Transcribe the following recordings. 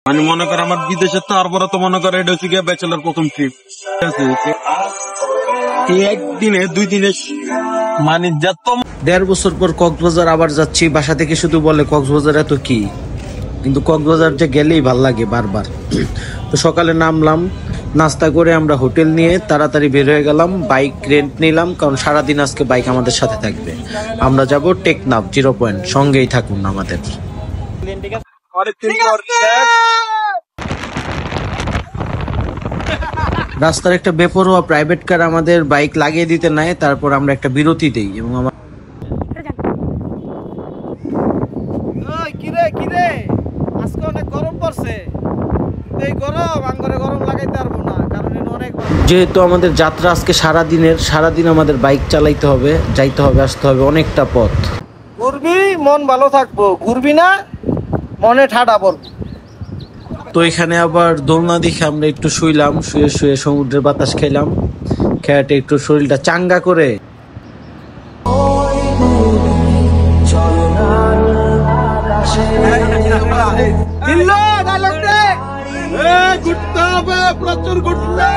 মানে মনে করে আমার বিদেশে তারপরে তো মনে করে এটা হচ্ছে গিয়ে ব্যাচেলার প্রথম ট্রিপ। এই একদিনে 2 দিনে মানে যত 1.5 বছর পর কক্সবাজার আবার যাচ্ছি। বাসা থেকে শুধু বলে কক্সবাজার এত কি, কিন্তু কক্সবাজার যে গেলেই ভাল লাগে বারবার। তো সকালে নামলাম, নাস্তা করে আমরা হোটেল নিয়ে তাড়াতাড়ি বের হয়ে গেলাম। বাইক রেন্ট নিলাম, কারণ সারাদিন আজকে বাইক আমাদের সাথে থাকবে। আমরা যাব টেকনাফ 0 পয়েন্ট, সঙ্গেই থাকুন আমাদের। রাস্তার একটা বেপরোয়া প্রাইভেট কার আমাদের বাইক লাগিয়ে দিতে নাই, তারপর আমরা একটা বিরতি দেই এবং আমার কিরে আজকে অনেক গরম পড়ছে। এই গরম আঙ্গরে গরম লাগাইতে পারবো না, কারণ অনেক যেহেতু আমাদের যাত্রা আজকে সারাদিন আমাদের বাইক চালাইতে হবে, যাইতে হবে, আসতে হবে অনেকটা পথ। ঘুরবি মন ভালো থাকবো, ঘুরবি না মনে ঠাডা পড়বো। তো এখানে আবার দোলনা দেখে আমরা একটু শুইলাম, শুয়ে সমুদ্রের বাতাস খেলাম, খেয়াটে একটু শরীরটা চাঙ্গা করে প্রচুর ঘুরতে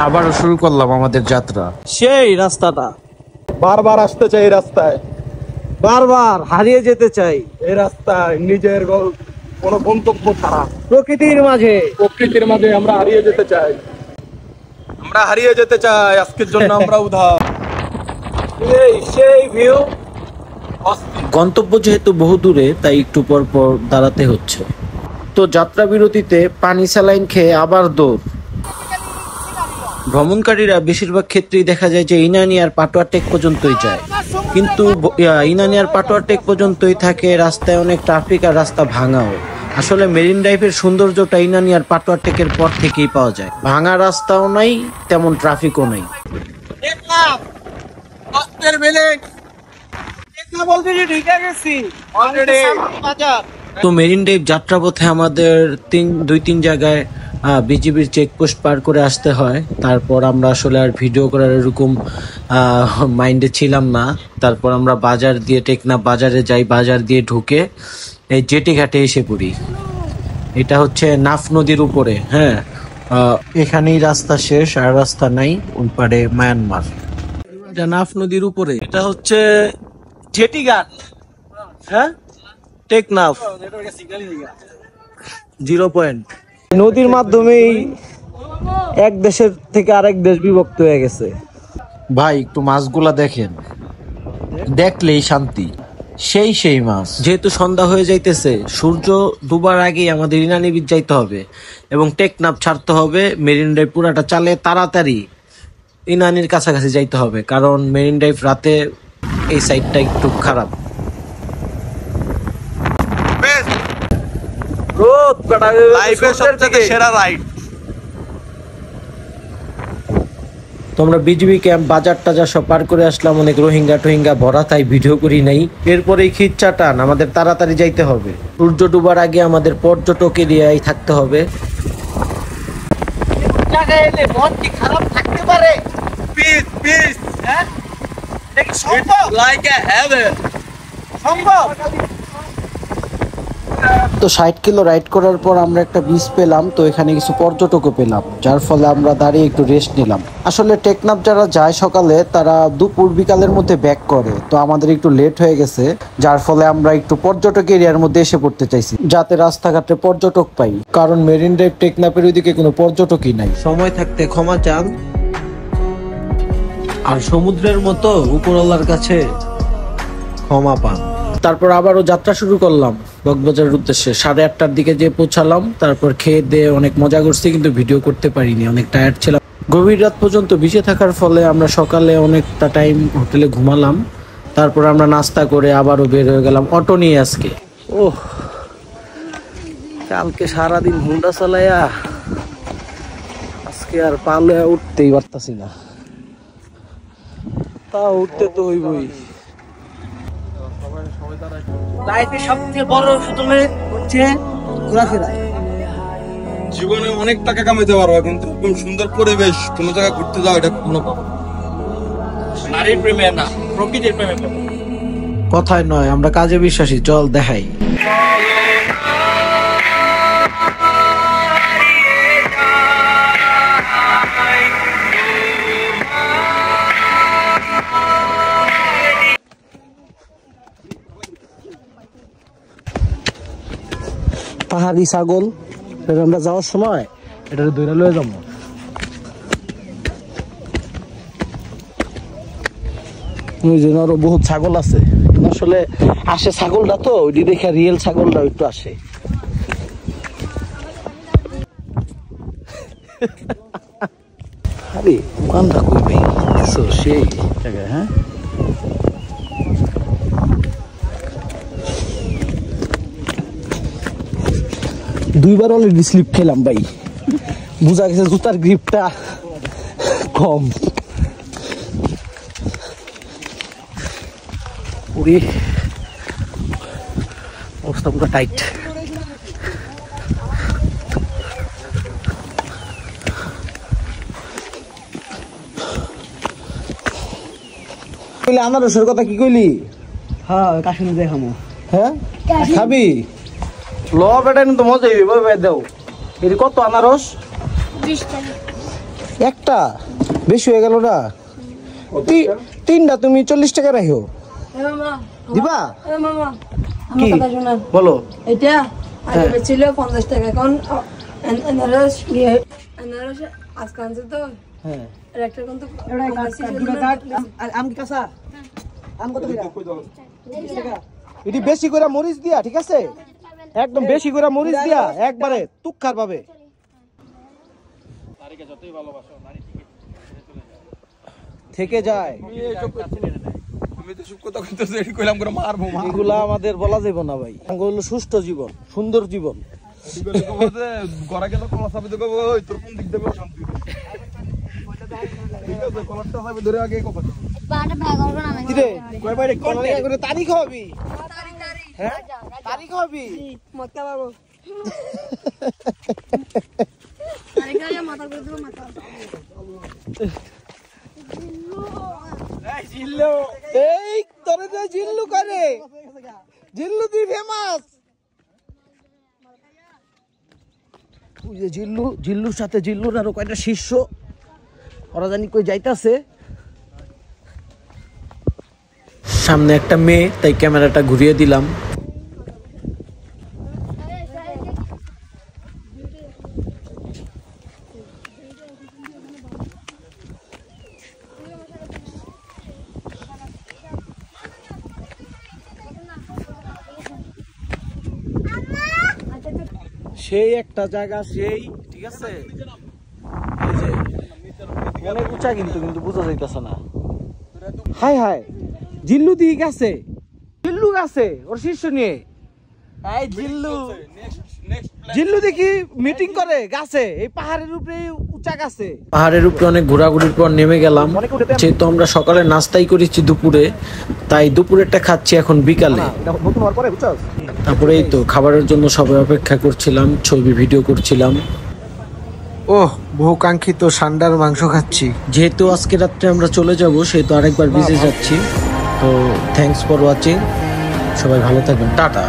আবারও শুরু করলাম আমাদের যাত্রা। সেই রাস্তাটা বারবার আসতে চাই, এই রাস্তায় বারবার হারিয়ে যেতে চাই। এই রাস্তায় নিজের কোনো গন্তব্য ছাড়া প্রকৃতির মাঝে আমরা হারিয়ে যেতে চাই, আজকের জন্য আমরা উধার। সেই ভিউ। গন্তব্য যেহেতু বহু দূরে, তাই একটু পর পর দাঁড়াতে হচ্ছে। তো যাত্রা বিরতিতে পানি স্যালাইন খেয়ে আবার দৌড়। ভ্রমণকারীরা বেশিরভাগ ক্ষেত্রেই দেখা যায় যে ইনানিয়ার পাটোয়া টেক পর্যন্তই যায়, কিন্তু ইনানিয়ার পাটোয়া টেক পর্যন্তই থাকে। রাস্তায় অনেক ট্রাফিক আর রাস্তা ভাঙাও। আসলে মেরিন ড্রাইভের সৌন্দর্যটা ইনানিয়ার পাটোয়া টেকের পর থেকেই পাওয়া যায়। ভাঙা রাস্তাও নাই, তেমন ট্রাফিকও নাই। তো মেরিন ড্রাইভ যাত্রাপথে আমাদের 2-3 জায়গায় বিজিবির চেকপোস্ট পার করে আসতে হয়। তারপর আমরা আসলে আর ভিডিও করার এরকম মাইন্ডে ছিলাম না। তারপর আমরা বাজার দিয়ে টেকনাফ বাজারে যাই, বাজার দিয়ে ঢুকে এই জেটি ঘাটে এসে পড়ি। এটা হচ্ছে নাফ নদীর উপরে। হ্যাঁ, এখানেই রাস্তা শেষ, আর রাস্তা নাই। ওই পারে মায়ানমার। এটা নাফ নদীর উপরে, এটা হচ্ছে জেটি ঘাট। হ্যাঁ, টেকনাফ 0 পয়েন্ট। নদীর মাধ্যমেই এক দেশের থেকে আরেক দেশ বিভক্ত হয়ে গেছে। ভাই একটু মাছগুলা দেখেন, দেখলেই শান্তি। সেই মাছ। যেহেতু সন্ধ্যা হয়ে যাইতেছে, সূর্য ডুবার আগেই আমাদের ইনানি বিচ যাইতে হবে এবং টেকনাফ ছাড়তে হবে। মেরিন ড্রাইভ পুরাটা চালে তাড়াতাড়ি ইনানির কাছাকাছি যাইতে হবে, কারণ মেরিন ড্রাইভ রাতে এই সাইডটা একটু খারাপ। সেরা রাইড। তোমরা বিজিবি ক্যাম্প বাজার টাজার সব পার করে আসলাম। অনেক রোহিঙ্গা ভরা, তাই ভিডিও করি নাই। এরপরে খিচ্চা টান, আমাদের তাড়াতাড়ি যাইতে হবে। সূর্য ডুবার আগে আমাদের পর্যটক এরিয়ায় থাকতে হবে। খারাপ থাকতে পারে। সম্ভব। তো 60 কিলো রাইড করার পর আমরা একটা বিচ পেলাম। তো এখানে কিছু পর্যটকও পেলাম, যার ফলে আমরা দাঁড়িয়ে একটু রেস্ট নিলাম। আসলে টেকনাফ যারা যায় সকালে, তারা দুপুর বিকালের মধ্যে ব্যাক করে। তো আমাদের একটু লেট হয়ে গেছে, যার ফলে আমরা একটু পর্যটক এরিয়ার মধ্যে এসে পড়তে চাইছি, যাতে রাস্তাঘাটে পর্যটক পাই, কারণ মেরিন ড্রাইভ টেকনাফের ওইদিকে কোনো পর্যটকই নাই। সময় থাকতে ক্ষমা চান, আর সমুদ্রের মতো উপরওয়ালার কাছে ক্ষমা পান। তারপর আবারও যাত্রা শুরু করলাম কক্সবাজারের উদ্দেশ্যে। 8:30টার দিকে যে পৌঁছালাম। তারপর খেয়ে দিয়ে অনেক মজা করছি, কিন্তু ভিডিও করতে পারিনি, অনেক টায়ার্ড ছিলাম। গভীর রাত পর্যন্ত বিচে থাকার ফলে আমরা সকালে অনেকটা টাইম হোটেলে ঘুমালাম। তারপর আমরা নাস্তা করে আবারও বের হয়ে গেলাম অটো নিয়ে। আজকে কালকে সারাদিন হুন্ডা চালাইয়া আজকে আর পালে উঠতেই পারতাছি না। তা উঠতে তো হইবই। লাইফের সবচেয়ে বড় সুযোগ হচ্ছে ঘোরাফেরা। জীবনে অনেক টাকা কামাইতে পারবো, কিন্তু এরকম সুন্দর পরিবেশ কোনো জায়গায় ঘুরতে যাও এটা কোনো নারীর প্রেমে না, প্রকৃতির প্রেমে। কথায় নয়, আমরা কাজে বিশ্বাসী। চল দেখাই। পাহাড়ি ছাগল, আমরা যাওয়ার সময় এটা ধরে লয়ে যাবো। আরো বহুত ছাগল আছে, আসলে আসে ছাগলটা তো ওইটি দেখে রিয়েল ছাগলটা একটু আসে। আরে মানটা কই ভাই, সেই জায়গায়। হ্যাঁ, দুইবার অলরেডি স্লিপ খেলাম ভাই, বোঝা গেছে জুতার গ্রিপটা কম। ওরে অবস্থা পুরো টাইট। আনারসের কথা কি কইলি? হ্যাঁ, কাশ্মীর দেখামো। হ্যাঁ, খাবি? ল বেটা, তো মজা হইবে। দাও, এর কত আনারস? 20 টাকা একটা, বেশি হয়ে গেল না? তিনটা তুমি 40 টাকা রাখো। দিবা? কি বলো? এটা আগে বেচছিল 50 টাকা, এখন আনারস আজকে আনছে তো। হ্যাঁ, একটা কিন্তু আম কি কাঁচা? আম কত করে? এটি বেশি করে মরিচ দিয়া, ঠিক আছে? একদম বেশি করে মরিচ দিয়া একবারে তুক্কার পাবে। থেকে যায় এগুলা আমাদের বলা যাবে না ভাই। হলো সুস্থ জীবন, সুন্দর জীবন। তারিখ হবি, হ্যাঁ তারিখ হবি। এই তোরে তো জিল্লু করে, জিল্লু তুই ফেমাস। জিল্লুর সাথে জিল্লুর আরো কয়টা শিষ্য, ওরা জানি কই যাইতাছে। সামনে একটা মেয়ে, তাই ক্যামেরাটা ঘুরিয়ে দিলাম। সেই একটা জায়গা, সেই ঠিক আছে, অনেক উঁচা কিন্তু বোঝা যাইতেছে না। হাই হাই, জিল্লু দিকে গেছে, জিল্লু গেছে ওর শিষ্য নিয়ে। জিল্লু দেখি মিটিং করে গাছে, এই পাহাড়ের উপরে, উঁচা গাছে। পাহাড়ের উপরে অনেক ঘোরাঘুরির পর নেমে গেলাম। যেহেতু আমরা সকালে নাস্তাই করেছি দুপুরে, তাই দুপুরেরটা খাচ্ছি এখন বিকালে। তারপরে এই তো খাবারের জন্য সবাই অপেক্ষা করছিলাম, ছবি ভিডিও করছিলাম। ওহ, বহু কাঙ্ক্ষিত সান্ডার মাংস খাচ্ছি। যেহেতু আজকে রাত্রে আমরা চলে যাব, সেহেতু আরেকবার ভিজে যাচ্ছি। তো থ্যাঙ্কস ফর ওয়াচিং, সবাই ভালো থাকবেন, টাটা।